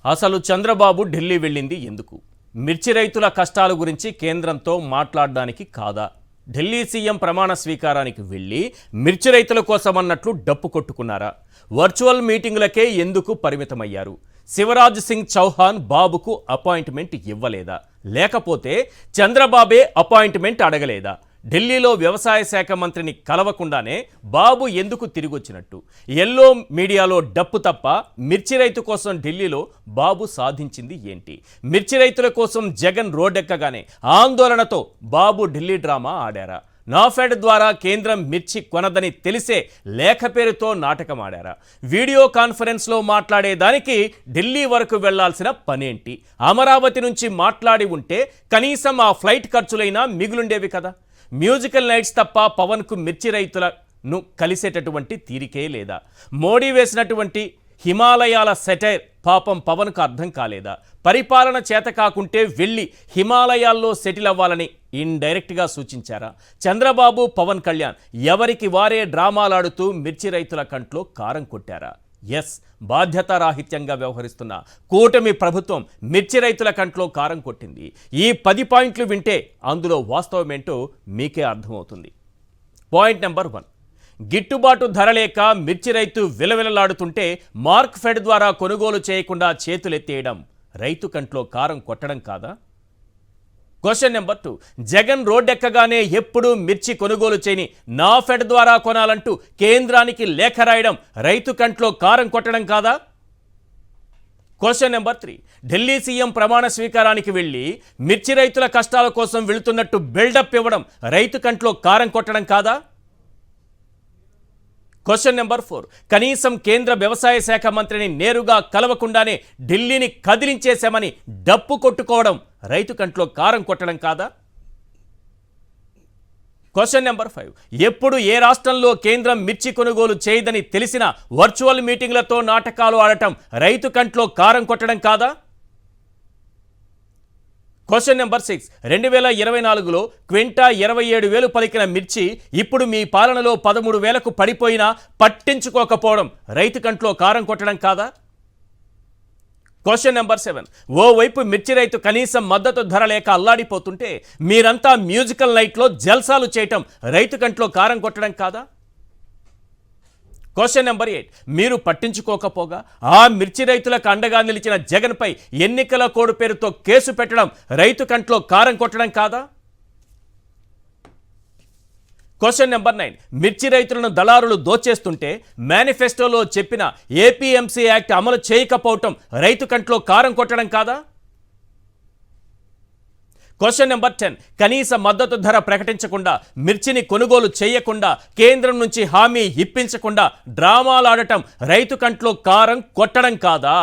అసలు చంద్రబాబు ఢిల్లీ వెళ్ళింది ఎందుకు? మిర్చి రైతుల కష్టాల గురించి కేంద్రంతో మాట్లాడడానికి కాదా? ఢిల్లీ సీఎం ప్రమాణ స్వీకారానికి వెళ్ళి మిర్చి రైతుల కోసం అన్నట్లు డప్పు కొట్టుకున్నారా? వర్చువల్ మీటింగులకే ఎందుకు పరిమితమయ్యారు? శివరాజ్ సింగ్ చౌహాన్ బాబుకు అపాయింట్మెంట్ ఇవ్వలేదా? లేకపోతే చంద్రబాబే అపాయింట్మెంట్ అడగలేదా? ఢిల్లీలో వ్యవసాయ శాఖ మంత్రిని కలవకుండానే బాబు ఎందుకు తిరిగొచ్చినట్టు? ఎల్లో మీడియాలో డప్పు తప్ప మిర్చి రైతు కోసం ఢిల్లీలో బాబు సాధించింది ఏంటి? మిర్చి రైతుల కోసం జగన్ రోడ్డెక్కగానే ఆందోళనతో బాబు ఢిల్లీ డ్రామా ఆడారా? నాఫెడ్ ద్వారా కేంద్రం మిర్చి కొనదని తెలిసే లేఖ పేరుతో నాటకం ఆడారా? వీడియో కాన్ఫరెన్స్లో మాట్లాడేదానికి ఢిల్లీ వరకు వెళ్లాల్సిన పనేంటి? అమరావతి నుంచి మాట్లాడి ఉంటే కనీసం ఆ ఫ్లైట్ ఖర్చులైనా మిగులుండేవి కదా. మ్యూజికల్ నైట్స్ తప్ప పవన్కు మిర్చి రైతులను కలిసేటటువంటి తీరికే లేదా? మోడీ వేసినటువంటి హిమాలయాల సెటైర్ పాపం పవన్కు అర్థం కాలేదా? పరిపాలన చేత కాకుంటే వెళ్ళి హిమాలయాల్లో సెటిల్ అవ్వాలని ఇండైరెక్ట్గా సూచించారా? చంద్రబాబు పవన్ కళ్యాణ్ ఎవరికి వారే డ్రామాలాడుతూ మిర్చి రైతుల కంట్లో కారం కొట్టారా? ఎస్, బాధ్యతారాహిత్యంగా వ్యవహరిస్తున్న కూటమి ప్రభుత్వం మిర్చి రైతుల కంట్లో కారం కొట్టింది. ఈ 10 పాయింట్లు వింటే అందులో వాస్తవమేంటో మీకే అర్థమవుతుంది. పాయింట్ నెంబర్ 1, గిట్టుబాటు ధర లేక మిర్చి రైతు విలవిలలాడుతుంటే మార్క్ ఫెడ్ ద్వారా కొనుగోలు చేయకుండా చేతులెత్తేయడం రైతు కంట్లో కారం కొట్టడం కాదా? క్వశ్చన్ నెంబర్ 2, జగన్ రోడ్డెక్కగానే ఎప్పుడూ మిర్చి కొనుగోలు చేయని నాఫెడ్ ద్వారా కొనాలంటూ కేంద్రానికి లేఖ రాయడం రైతు కంట్లో కారం కొట్టడం కాదా? క్వశ్చన్ నెంబర్ 3, ఢిల్లీ సీఎం ప్రమాణ స్వీకారానికి వెళ్ళి మిర్చి రైతుల కష్టాల కోసం వెళుతున్నట్టు బిల్డప్ ఇవ్వడం రైతు కంట్లో కారం కొట్టడం కాదా? క్వశ్చన్ నెంబర్ 4, కనీసం కేంద్ర వ్యవసాయ శాఖ మంత్రిని నేరుగా కలవకుండానే ఢిల్లీని కదిలించేశామని డప్పు కొట్టుకోవడం రైతు కంట్లో కారం కొట్టడం కాదా? క్వశ్చన్ నెంబర్ 5, ఎప్పుడు ఏ రాష్ట్రంలో కేంద్రం మిర్చి కొనుగోలు చేయదని తెలిసిన వర్చువల్ మీటింగ్లతో నాటకాలు ఆడటం రైతు కంట్లో కారం కొట్టడం కాదా? క్వశ్చన్ నెంబర్ 6, 2024లో క్వింటా 27,000 పలికిన మిర్చి ఇప్పుడు మీ పాలనలో 13,000కు పడిపోయినా పట్టించుకోకపోవడం రైతు కంట్లో కారం కొట్టడం కాదా? క్వశ్చన్ నెంబర్ 7, ఓవైపు మిర్చి రైతు కనీసం మద్దతు ధర లేక అల్లాడిపోతుంటే మీరంతా మ్యూజికల్ నైట్లో జల్సాలు చేయటం రైతు కంట్లో కారం కొట్టడం కాదా? క్వశ్చన్ నెంబర్ 8, మీరు పట్టించుకోకపోగా ఆ మిర్చి రైతులకు అండగా నిలిచిన జగన్పై ఎన్నికల కోడ్ పేరుతో కేసు పెట్టడం రైతు కంట్లో కారం కొట్టడం కాదా? క్వశ్చన్ నెంబర్ 9, మిర్చి రైతులను దళారులు దోచేస్తుంటే మేనిఫెస్టోలో చెప్పిన ఏపీఎంసీ యాక్ట్ అమలు చేయకపోవటం రైతు కంట్లో కారం కొట్టడం కాదా? క్వశ్చన్ నెంబర్ 10, కనీస మద్దతు ధర ప్రకటించకుండా మిర్చిని కొనుగోలు చేయకుండా కేంద్రం నుంచి హామీ ఇప్పించకుండా డ్రామాలాడటం రైతు కంట్లో కారం కొట్టడం కాదా?